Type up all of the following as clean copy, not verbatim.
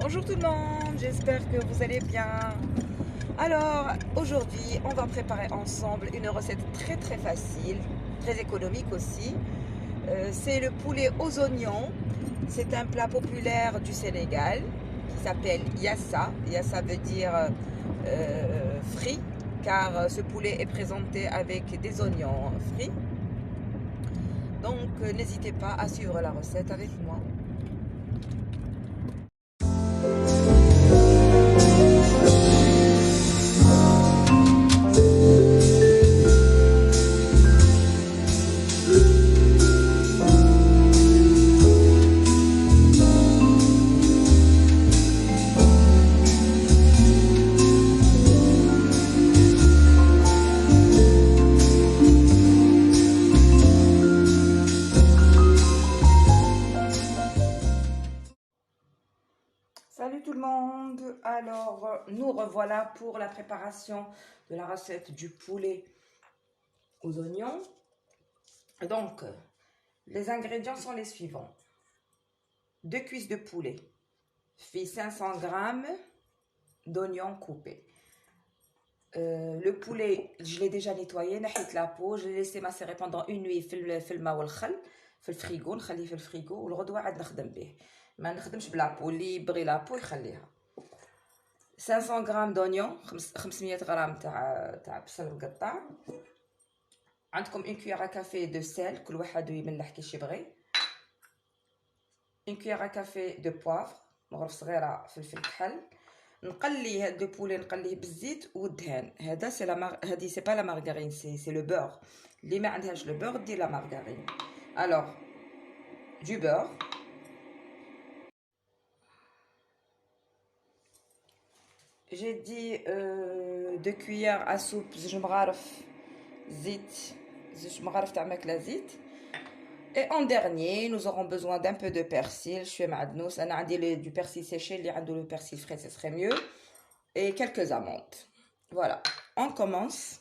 Bonjour tout le monde, j'espère que vous allez bien. Alors aujourd'hui on va préparer ensemble une recette très facile, très économique aussi. C'est le poulet aux oignons. C'est un plat populaire du Sénégal qui s'appelle yassa. Yassa veut dire frit, car ce poulet est présenté avec des oignons frits. Donc n'hésitez pas à suivre la recette avec moi. Salut tout le monde. Alors nous revoilà pour la préparation de la recette du poulet aux oignons. Donc les ingrédients sont les suivants: 2 cuisses de poulet, puis 500 grammes d'oignons coupés. Le poulet, je l'ai déjà nettoyé, نحيت la peau, je l'ai laissé macérer pendant une nuit في الماء والخل في الفريغو، نخليه في الفريغو والغدوه عاد نخدم به. ما نخدمش بلا بو، اللي يبغي لا بو يخليها. 500 غرام دونيون، 500 غرام تاع بصل مقطع. عندكم اون كويير كافي دو سيل، كل واحد يملح كيش يبغي. اون كويير كافي دو بوافر، مغرف صغيره فلفل كحل. نقلي هاد لو بولي، نقليه بالزيت والدهان. هذا سي هادي سي با لا مارغارين، سي لو بور. اللي ما عندهاش لو بور دير لا مارغارين. الوغ du beurre, j'ai dit 2 cuillères à soupe زوج مغارف زيت، زوج مغارف تاع ماكله زيت. Et en dernier, nous aurons besoin d'un peu de persil. Je fais معدنوس، انا عندي du persil séché، اللي عنده le persil frais ce serait mieux. Et quelques amandes. Voilà, on commence.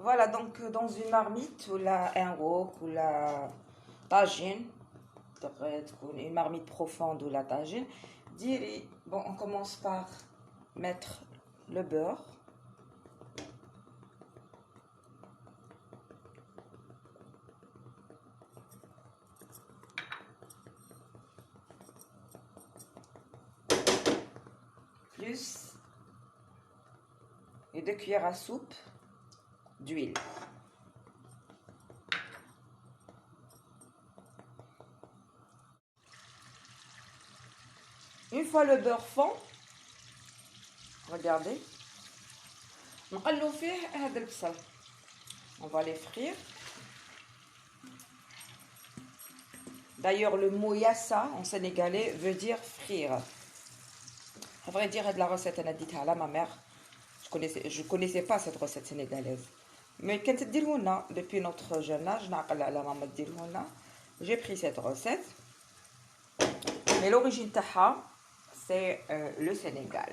Voilà, donc dans une marmite ou la un wok ou la tagine, une marmite profonde ou la tagine. Bon, on commence par mettre le beurre. Plus et 2 cuillères à soupe d'huile. Une fois le beurre fond, regardez, on va les frire. D'ailleurs, le mot yassa en sénégalais veut dire frire. À vrai dire, de la recette, elle a dit à ma mère. Je connaissais pas cette recette sénégalaise. Mais quand depuis notre jeune âge, j'ai pris cette recette. Mais l'origine taha, c'est le Sénégal.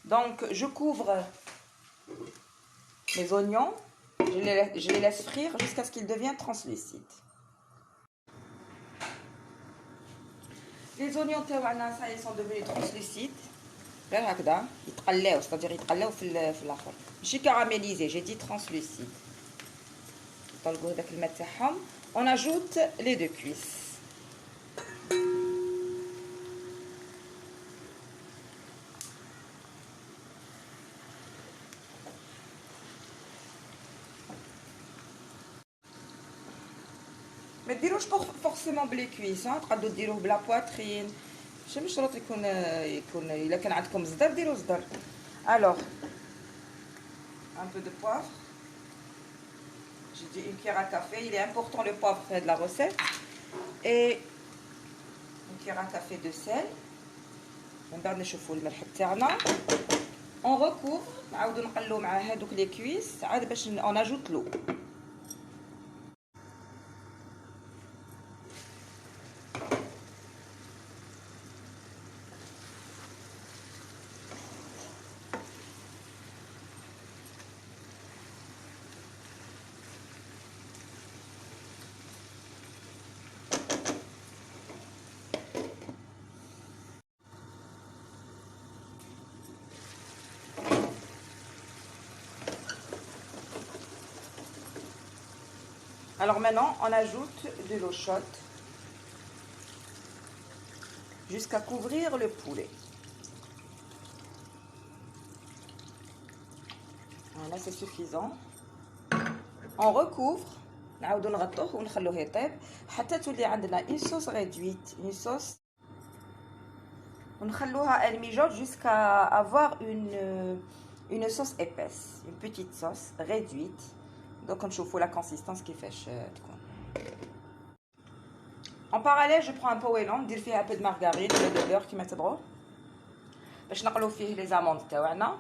Donc, je couvre les oignons, je les laisse frire jusqu'à ce qu'ils deviennent translucides. Les oignons ça, ils sont devenus translucides. C'est-à-dire يتقلاو في الاخر، ماشي caramélisé, j'ai dit translucide. طلقوا هذاك الماء تاعهم. On ajoute les 2 cuisses. ما ديروش forcément بلي كويس، تقدروا ديروه بلا بواترين، ماشي شرط يكون الا كان عندكم زدر ديروا زدر. Alors un peu de poivre. J'ai dit une cuillère à café. Il est important le poivre de la recette. Et une cuillère à café de sel. On recouvre. نعاودو نقلو مع هادوك لي كويس عاد باش on ajoute l'eau. Alors maintenant, on ajoute de l'eau chaude jusqu'à couvrir le poulet. Voilà, c'est suffisant. On recouvre. نعاودو نغطوه ونخلوه يطيب حتى تولي عندنا une sauce réduite, une sauce. ونخلوها elle mijote jusqu'à avoir une sauce épaisse, une petite sauce réduite. Donc نشوفوا la consistance كيفاش تكون. En parallèle, je prends un poêlon, ندير فيه un peu de margarine ou de beurre كيما تبغوا باش نقلو فيه les amandes تاعنا.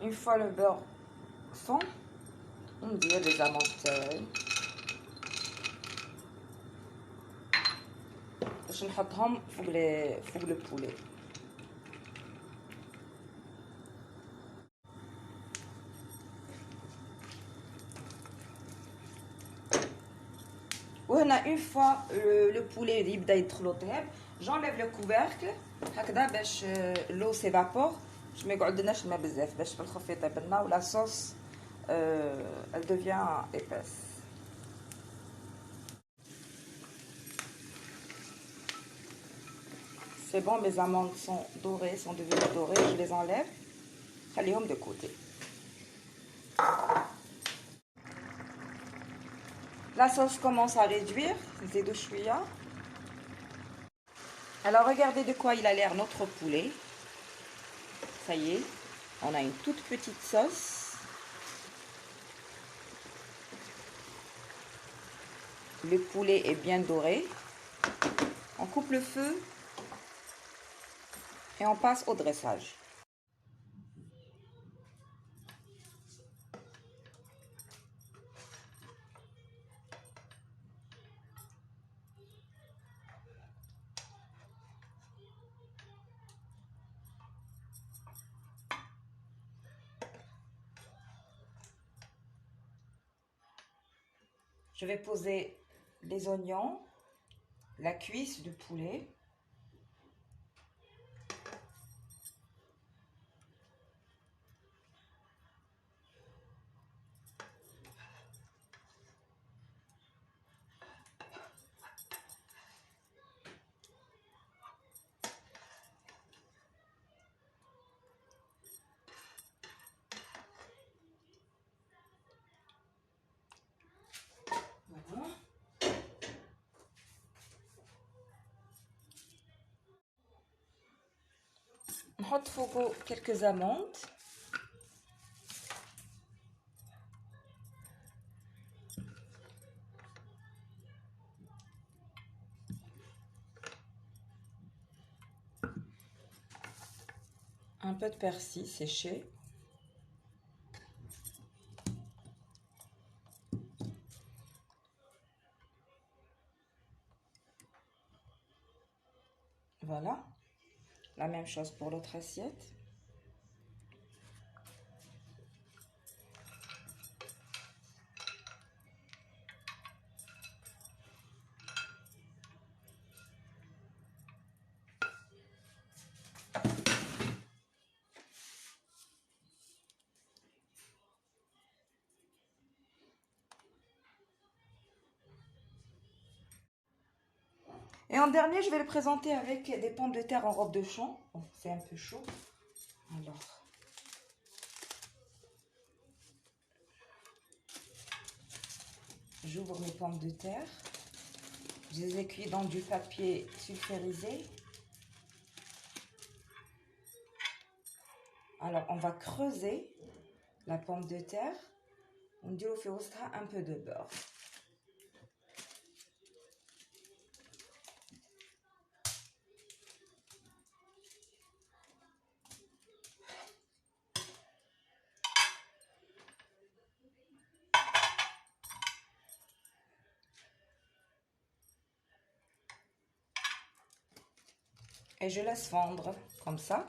Une fois le beurre fond, ندير les amandes تاعي باش نحطهم فوق لو بولي. وهنا une fois le poulet يبدا يدخلو طيب j'enlève le couvercle هكذا باش l'eau s'évapore باش ما يقعدناش الماء بزاف باش في الخف يطيب لنا ولا صوص elle devient épaisse. C'est bon, mes amandes sont dorées, sont devenues dorées, je les enlève. خليهم de côté. La sauce commence à réduire, c'est chouïa. Alors regardez de quoi il a l'air notre poulet. Ça y est, on a une toute petite sauce. Le poulet est bien doré. On coupe le feu et on passe au dressage. Je vais poser les oignons, la cuisse de poulet. Voilà. نحط فوقه quelques amandes. Un peu de persil séché. Voilà. La même chose pour l'autre assiette. Et en dernier, je vais le présenter avec des pommes de terre en robe de champ. Bon, c'est un peu chaud. Alors, j'ouvre mes pommes de terre. Je les ai cuites dans du papier sulfurisé. Alors, on va creuser la pomme de terre. On dit au fait un peu de beurre. Et je laisse fondre comme ça.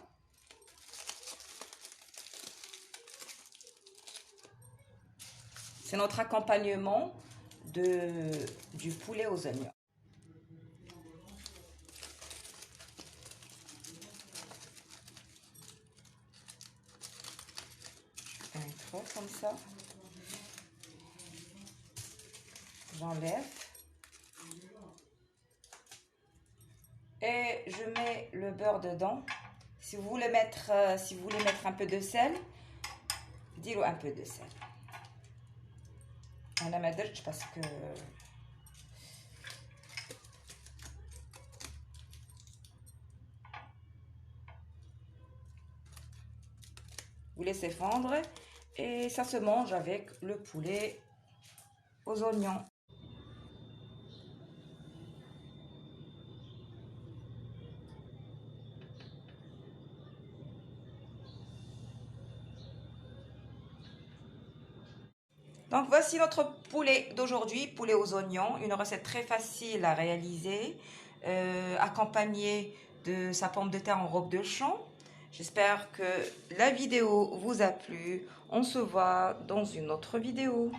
C'est notre accompagnement du poulet aux oignons. Un creux comme ça. j'enlève. Et je mets le beurre dedans. Si vous voulez mettre un peu de sel, dites-le un peu de sel. On a درتش parce que vous laissez fondre et ça se mange avec le poulet aux oignons. Donc voici notre poulet d'aujourd'hui, poulet aux oignons, une recette très facile à réaliser, accompagnée de sa pomme de terre en robe de champ. J'espère que la vidéo vous a plu. On se voit dans une autre vidéo.